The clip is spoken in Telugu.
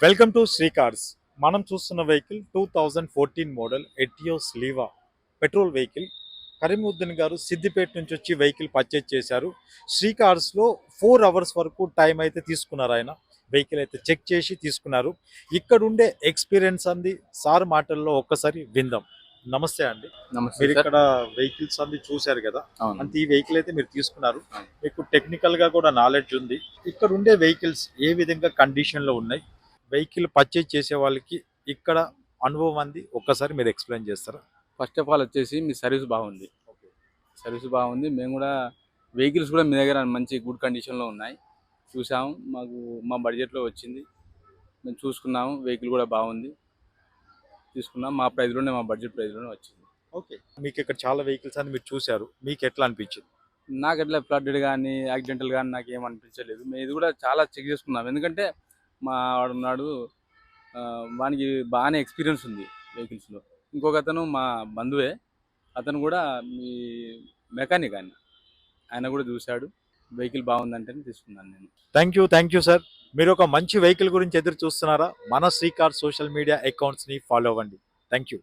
Welcome to Shri cars. మనం చూస్తున్న vehicle 2014 model Etios Liva petrol vehicle. Karimuddin గారు సిద్దిపేట నుంచి వచ్చి వెహికల్ పర్చేజ్ చేశారు. శ్రీ కార్స్లో 4 అవర్స్ వరకు టైం అయితే తీసుకున్నారు. ఆయన వెహికల్ అయితే చెక్ చేసి తీసుకున్నారు. ఇక్కడ ఉండే ఎక్స్పీరియన్స్ అంది సార్ మాటల్లో ఒక్కసారి విందాం. నమస్తే అండి. నమస్తే మీరు సార్. ఇక్కడ వెహికల్స్ అన్ని చూశారు కదా, అవును. అంటే ఈ వెహికల్ అయితే మీరు తీసుకున్నారు. అవును. మీకు టెక్నికల్ గా కూడా నాలెడ్జ్ ఉంది. ఇక్కడ ఉండే వెహికల్స్ ఏ విధంగా కండిషన్ లో ఉన్నాయి, వెహికల్ పర్చేజ్ చేసే వాళ్ళకి ఇక్కడ అనుభవం అంది ఒక్కసారి మీరు ఎక్స్ప్లెయిన్ చేస్తారా? ఫస్ట్ ఆఫ్ ఆల్ వచ్చేసి మీ సర్వీస్ బాగుంది. సర్వీస్ బాగుంది. మేము కూడా వెహికల్స్ కూడా మీ దగ్గర మంచి గుడ్ కండిషన్లో ఉన్నాయి. చూసాము, మాకు మా బడ్జెట్లో వచ్చింది. మేము చూసుకున్నాము, వెహికల్ కూడా బాగుంది. తీసుకున్నాం, మా ప్రైస్లోనే, మా బడ్జెట్ ప్రైస్లోనే వచ్చింది. ఓకే, మీకు ఇక్కడ చాలా వెహికల్స్ అని మీరు చూశారు, మీకు ఎట్లా అనిపించింది? నాకు ఎట్లా ఫ్లడ్డెడ్ కానీ యాక్సిడెంటల్ కానీ నాకు ఏం అనిపించలేదు. మేము ఇది కూడా చాలా చెక్ చేసుకున్నాం. ఎందుకంటే మా వాడు ఉన్నాడు, వానికి బాగానే ఎక్స్పీరియన్స్ ఉంది వెహికల్స్లో. ఇంకొక అతను మా బంధువే, అతను కూడా మీ మెకానిక్. ఆయన కూడా చూశాడు, వెహికల్ బాగుందంటేనే తీసుకున్నాను నేను. Thank you sir. మీరు ఒక మంచి వెహికల్ గురించి ఎదురు చూస్తున్నారా? మన శ్రీ కార్ సోషల్ మీడియా అకౌంట్స్ని ఫాలో అవ్వండి. Thank you.